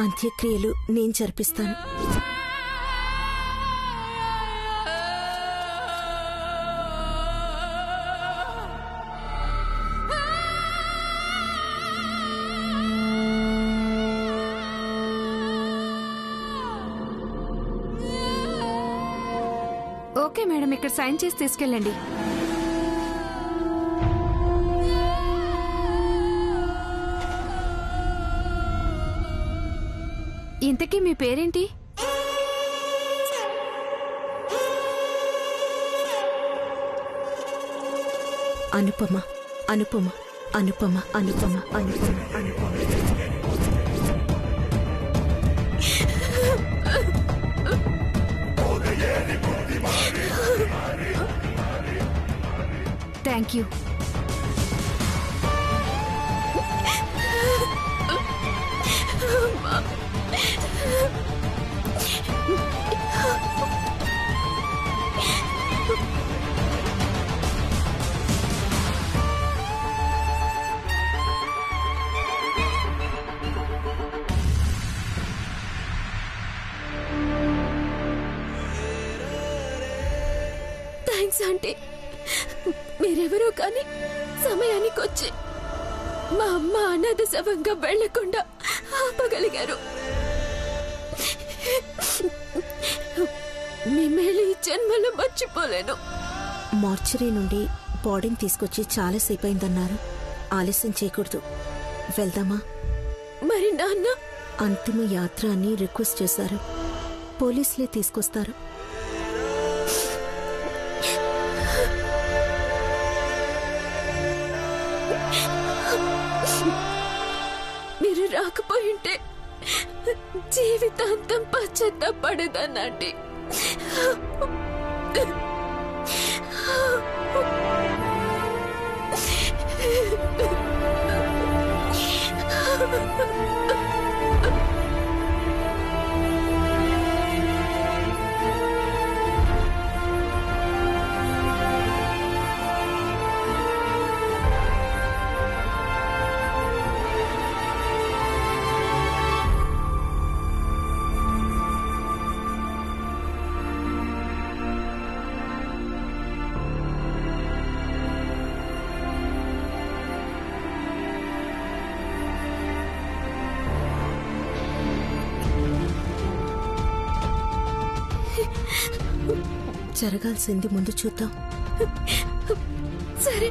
అంత్యక్రియలు నేను జరిపిస్తాను. Okay madam, ఇక్కడ సైన్ చేసి తీసుకెళ్ళండి. ఇంతకీ మీ పేరేంటి? Anupama. Anupama Anupama Anupama Anupama Anupama. Thank you. Thanks aunty. మీరెవరో కానీ సమయానికి వచ్చి మా అమ్మ అనాథ శవంగా వెళ్లకుండా ఆపగలిగారు. మీ మేలు ఈ జన్మలో మర్చిపోలేను. మార్చరీ నుండి బాడీని తీసుకొచ్చి చాలాసేపు అయిందన్నారు. ఆలస్యం చేయకూడదు. వెళ్దామా? మరి నాన్న? అంతిమ యాత్ర అని రిక్వెస్ట్ చేశారు. పోలీసులే తీసుకొస్తారు. మీరు రాకపోయింటే జీవితాంతం పశ్చాత్తాపడేదాన్నండి. జరగాల్సింది ముందు చూద్దాం. సరే.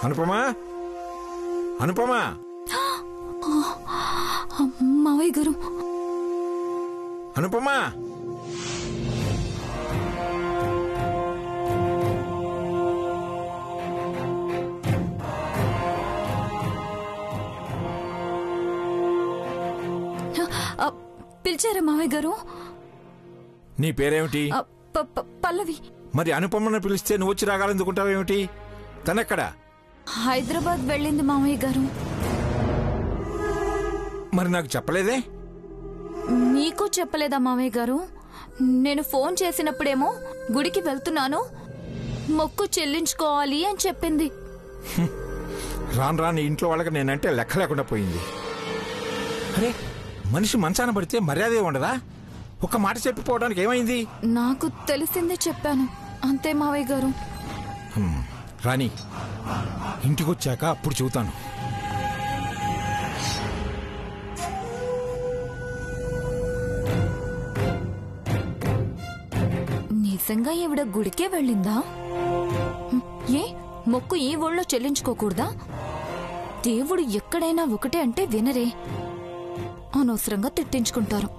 అనుపమా, అనుపమా. మావయ్య గారు. అనుపమా. పిలిచారా మావయ్య గారు? నీ పేరేమిటి? పల్లవి. మరి అనుపమను పిలిస్తే నువ్వు వచ్చి రాగాలెందుకుంటావేమిటి? తనెక్కడా? హైదరాబాద్ వెళ్ళింది మావయ్య గారు. మరి నాకు చెప్పలేదే? మీకు చెప్పలేదా మావయ్య గారు? నేను ఫోన్ చేసినప్పుడేమో గుడికి వెళ్తున్నాను, మొక్కు చెల్లించుకోవాలి అని చెప్పింది. రాను రాని ఇంట్లో వాళ్ళకి నేనంటే లెక్క లేకుండా పోయింది. అరే, మనిషి మంచాన పడితే మర్యాదే ఉండదా? ఒక మాట చెప్పిపోవడానికి ఏమైంది? నాకు తెలిసిందే చెప్పాను, అంతే మావయ్య గారు. రాణి, ఇంటికొచ్చాక అప్పుడు చెబుతాను. నిజంగా ఈవిడ గుడికే వెళ్ళిందా? ఏ మొక్కు ఈ ఊళ్ళో చెల్లించుకోకూడదా? దేవుడు ఎక్కడైనా ఒకటే అంటే వినరే, అనవసరంగా తిట్టించుకుంటారు.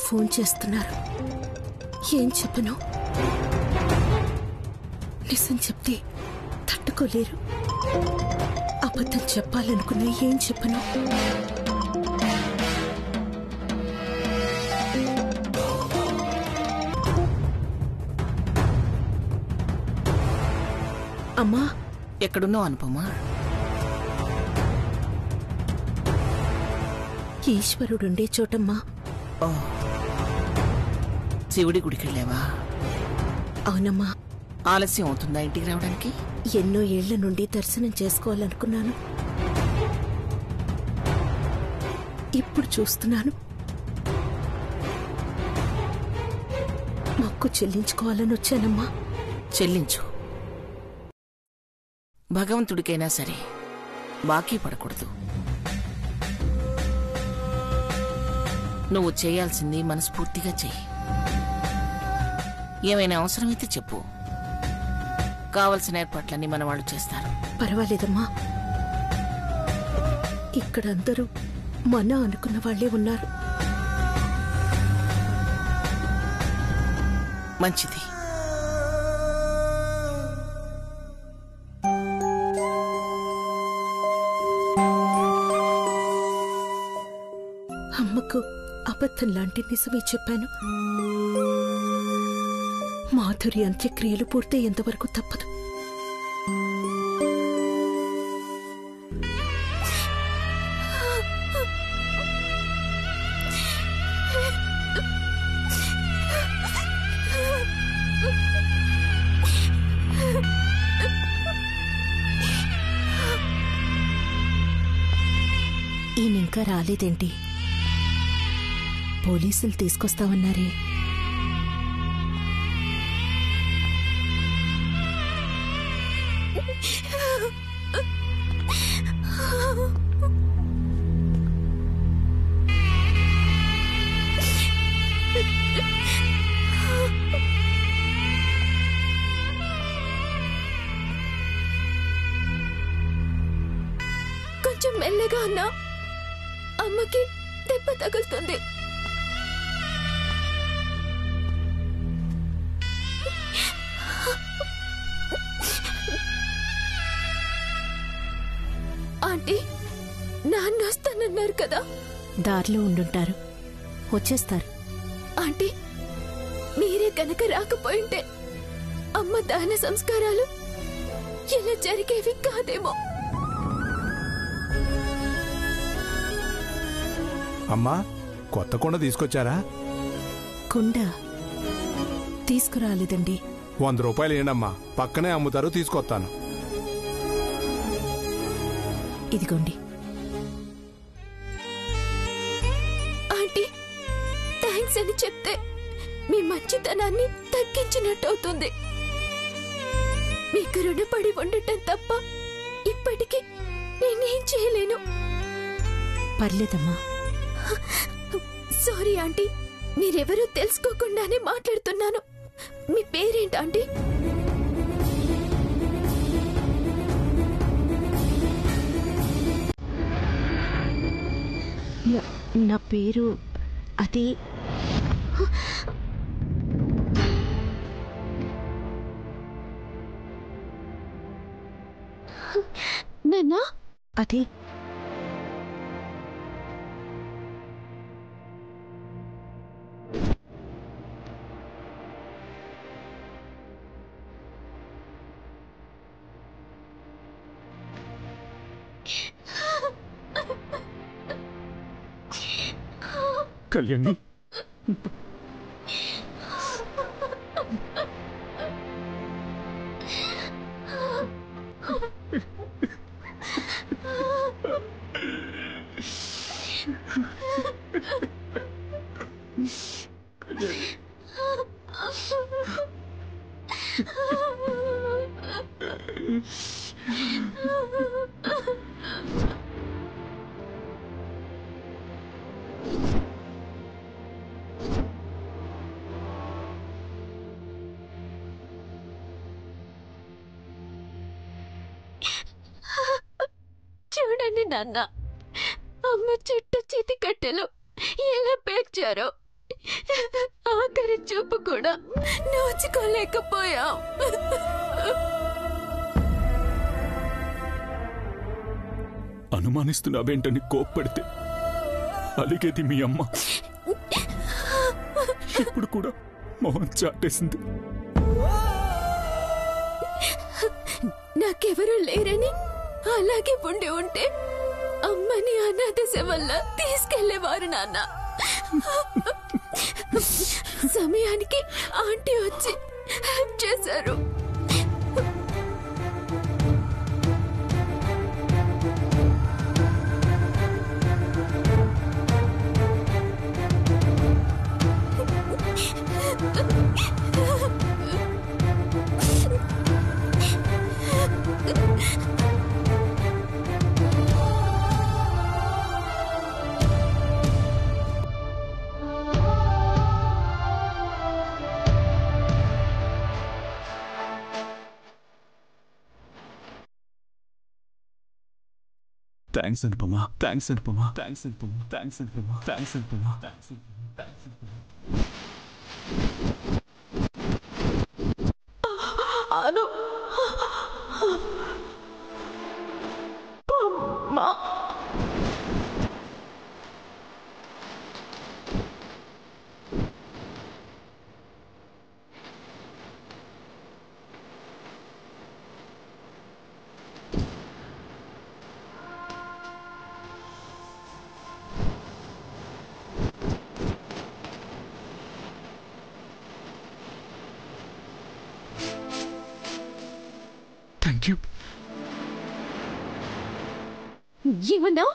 ఫోన్ చేస్తున్నారు. ఏం చెప్పను? నిజం చెప్తే తట్టుకోలేరు. అబద్ధం చెప్పాలనుకున్నా ఏం చెప్పను. అమ్మా, ఎక్కడున్నావు అనుపమా? ఈశ్వరుడుండే చోటమ్మా. ఓ, శివుడి గుడికెళ్ళావా? అవునమ్మా. ఆలస్యం అవుతుందా ఇంటికి రావడానికి? ఎన్నో ఏళ్ల నుండి దర్శనం చేసుకోవాలనుకున్నాను. ఇప్పుడు చూస్తున్నాను. మొక్కు చెల్లించుకోవాలని వచ్చానమ్మా. చెల్లించు. భగవంతుడికైనా సరే బాకీ పడకూడదు. నువ్వు చేయాల్సింది మనస్ఫూర్తిగా చెయ్యి. ఏమైనా అవసరమైతే చెప్పు, కావలసిన ఏర్పాట్లన్నీ మన వాళ్ళు చేస్తారు. పర్వాలేదమ్మా. ఇక్కడ అందరూ మన అనుకున్న వాళ్లే ఉన్నారు. మంచిది. అమ్మకు అబద్ధం లాంటి నిజమే చెప్పాను. మాధురి అంత్యక్రియలు పూర్తయ్యేంతవరకు తప్పదు. ఈయనింకా రాలేదేంటి? పోలీసులు తీసుకొస్తామన్నారే. కొంచెం మెల్లగా అన్నా, అమ్మకి దెబ్బ తగులుతుంది. ఆంటీ, నాన్న వస్తానన్నారు కదా? దారిలో ఉండుంటారు, వచ్చేస్తారు. ఆంటీ, మీరే కనుక రాకపోయింటే అమ్మ దహన సంస్కారాలు ఇలా జరిగేవి కాదేమో. అమ్మా, కొత్త కుండ తీసుకొచ్చారా? కుండ తీసుకురాలేదండి. 100 రూపాయలు ఏంటమ్మా, పక్కనే అమ్ముతారు, తీసుకొస్తాను. ఇదిగోండి. ఆంటీ, థ్యాంక్స్ అని చెప్తే మీ మంచితనాన్ని తగ్గించినట్టవుతుంది. మీకు రుణపడి ఉండటం తప్ప ఇప్పటికీ నేనేం చేయలేను. పర్లేదమ్మా. సారీ ఆంటీ, మీరెవరూ తెలుసుకోకుండానే మాట్లాడుతున్నాను. మీ పేరేంటి ఆంటీ? నా పేరు అది. నాన్నా, అది కళ్యాణి, చూడండి నాన్న, అమ్మ చుట్టూ చేతి కట్టెలు ఎలా పేర్చారో. ఆఖరి చూపు కూడా నోచుకోలేకపోయాం. అనుమానిస్తున్నావేంటని కోప్పడితే అలిగేది మీ అమ్మ. ఇప్పుడు కూడా మొహం చాటేసింది. నాకెవరూ లేరని అలాగే ఉండి ఉంటే అమ్మని అనాథ శవంలా తీసుకెళ్లేవారు నాన్న. సమయానికి ఆంటీ వచ్చి హెల్ప్ చేశారు. Thanks Anupama, thanks Anupama, thanks Anupama, thanks Anupama, thanks Anupama, thanks Anupama, thanks Anupama. Thank you. ఏమన్నా?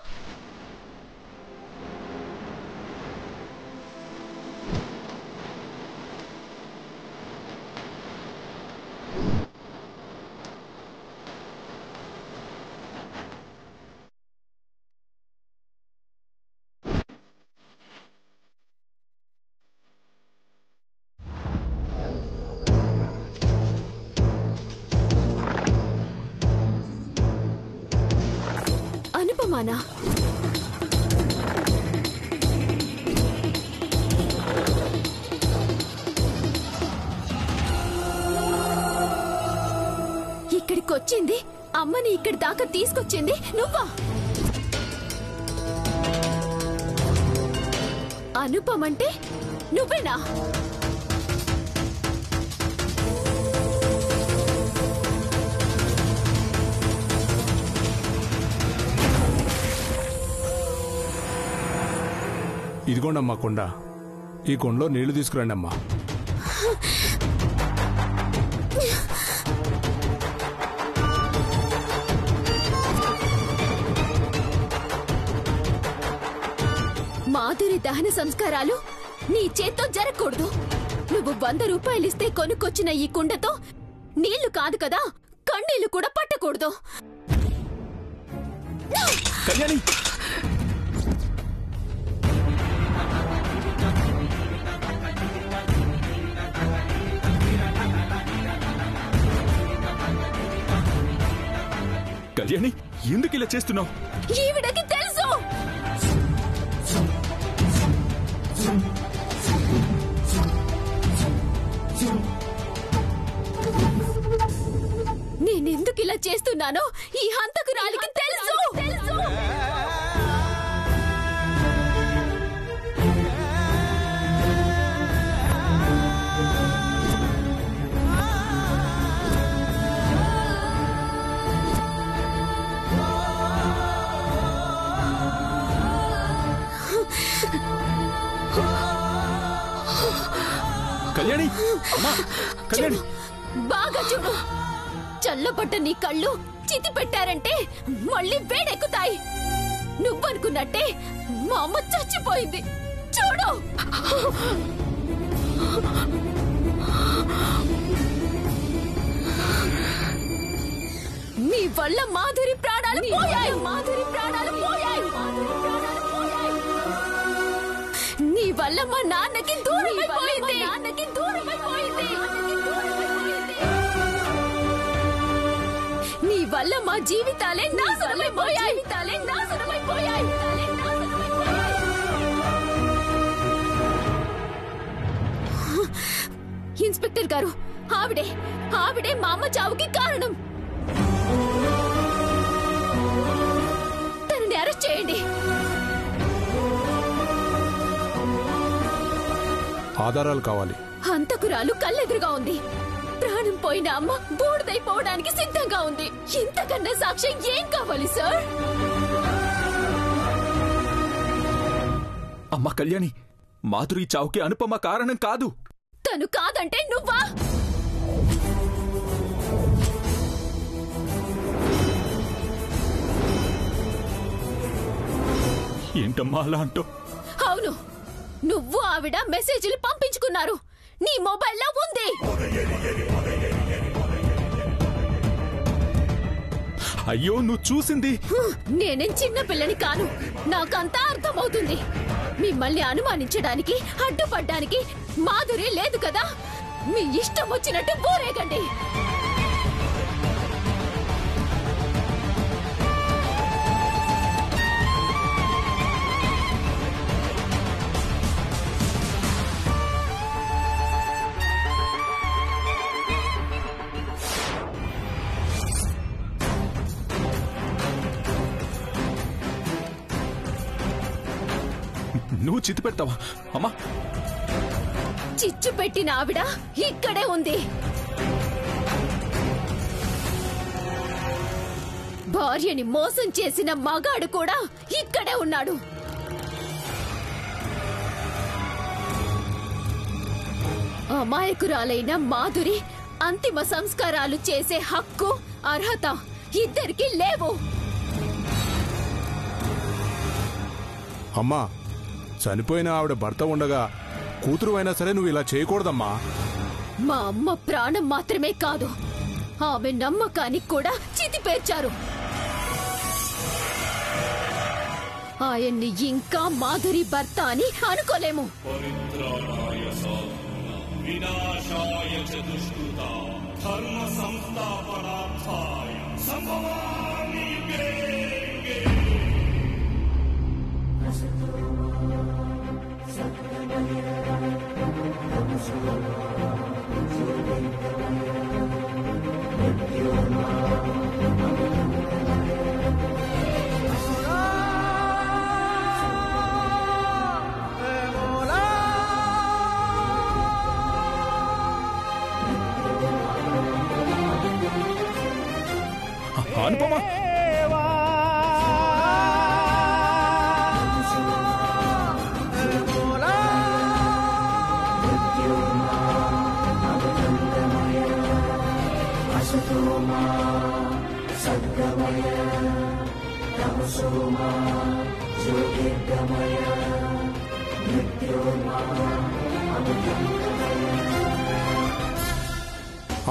అనుపమానా? ఇక్కడికొచ్చింది, అమ్మని ఇక్కడి దాకా తీసుకొచ్చింది నువ్వా? అనుపమంటే నువ్వేనా? ఇదిగోండమ్మా కొండ. ఈ కొండలో నీళ్లు తీసుకురండి అమ్మా. మాధురి దహన సంస్కారాలు నీ చేత్తో జరగకూడదు. నువ్వు 100 రూపాయలిస్తే కొనుక్కొచ్చిన ఈ కుండతో నీళ్లు కాదు కదా, కన్నీళ్లు కూడా పట్టకూడదు. కళ్యాణి, కళ్యాణి, ఎందుకు ఇలా చేస్తున్నావు? ఈవిడకి తెలుసు. నేనెందుకు ఇలా చేస్తున్నానో ఈ హంతకురాలికి తెలుసు. కళ్యాణి, అమ్మా, కళ్యాణి. బాగా చూడు, చల్లబడ్డ నీ కళ్ళు చితి పెట్టారంటే మళ్ళీ వేడెక్కుతాయి. నువ్వనుకున్నట్టే మా అమ్మ చచ్చిపోయింది. చూడు, నీ వల్ల మాధురి ప్రాణాలు పోయాయి. నీ వల్ల మా నాన్నకి దూరమైపోయింది. నీ వల్ల మా జీవితాలే నాశనమైపోయాయి. ఇన్స్పెక్టర్ గారు, ఆవిడే మా అమ్మ చావుకి కారణం. ఆధారాలు కావాలి. హంతకురాలు కళ్ళెదురుగా ఉంది. ప్రాణం పోయిన అమ్మ బూడిదైపోవడానికి సిద్ధంగా ఉంది. ఇంతకన్నా సాక్ష్యం ఏం కావాలి సార్? అమ్మా కళ్యాణి, మాధురి చావుకి అనుపమ కారణం కాదు. తను కాదంటే నువ్వా? ఏంటమ్మా అలా అంటావ్? అవును, నువ్వు ఆవిడ మెసేజ్లు పంపించుకున్నారు. నీ మొబైల్లో ఉంది. అయ్యో, నువ్వు చూసింది. నేనేం చిన్న పిల్లని కాను, నాకంతా అర్థమవుతుంది. మిమ్మల్ని అనుమానించడానికి, అడ్డుపడ్డానికి మాధురి లేదు కదా. మీ ఇష్టం వచ్చినట్టు బోరేగండి. నువ్వు చిత్తు పెడతావా అమ్మా? చిచ్చు పెట్టిన ఆవిడ ఇక్కడే ఉంది. భార్యని మోసం చేసిన మగాడు కూడా ఇక్కడే ఉన్నాడు. అమాయకురాలైన మాధురి అంతిమ సంస్కారాలు చేసే హక్కు, అర్హత ఇద్దరికీ లేవు. అమ్మా, చనిపోయిన ఆవిడ భర్త ఉండగా కూతురు అయినా సరే నువ్వు ఇలా చేయకూడదమ్మా. మా అమ్మ ప్రాణం మాత్రమే కాదు, ఆమె నమ్మకానికి కూడా చితిపేర్చారు. ఆయన్ని ఇంకా మాధురి భర్త అని అనుకోలేము. అనుపమ,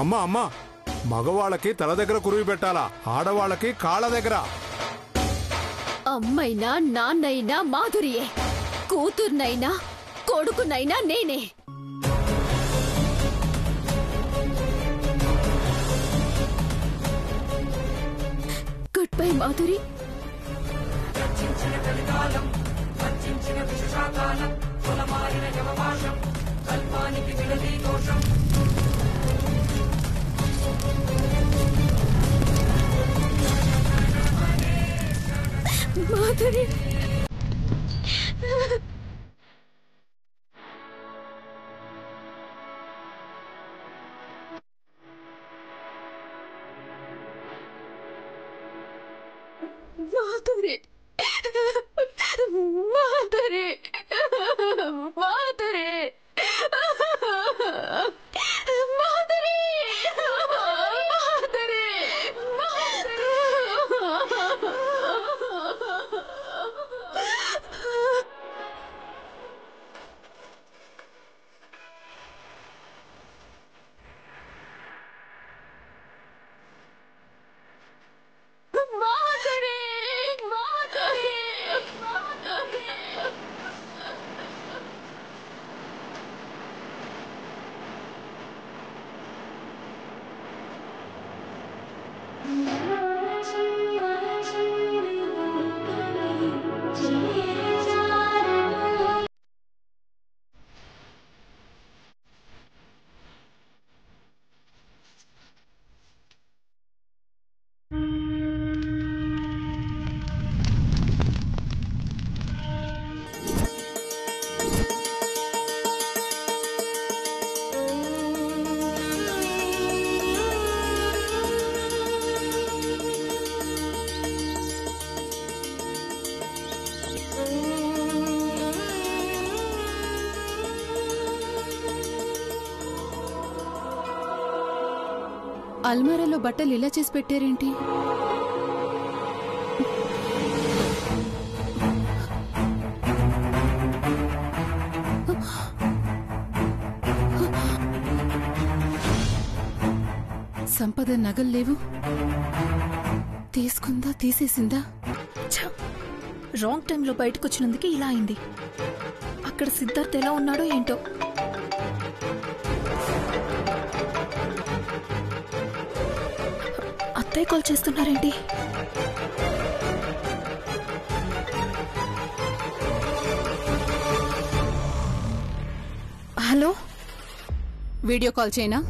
అమ్మా అమ్మా, మగవాళ్ళకి తల దగ్గర కురివి పెట్టాలా, ఆడవాళ్ళకి కాళ్ళ దగ్గర. అమ్మైనా నాన్నైనా మాధురియే, కూతుర్నైనా కొడుకునైనా నేనే. Good bye Madhuri. మాధురి, మాధురి, మాధురి, మాధురి, మాధురి, అల్మారాలో బట్టలు ఇలా చేసి పెట్టారేంటి? సంపద నగలు లేవు. తీసుకుందా, తీసేసిందా? రాంగ్ టైంలో బయటకు వచ్చినందుకే ఇలా అయింది. అక్కడ సిద్ధార్థ్ ఎలా ఉన్నాడో ఏంటో. అత్తయ్య కాల్ చేస్తున్నారేంటి? హలో, వీడియో కాల్ చేయనా?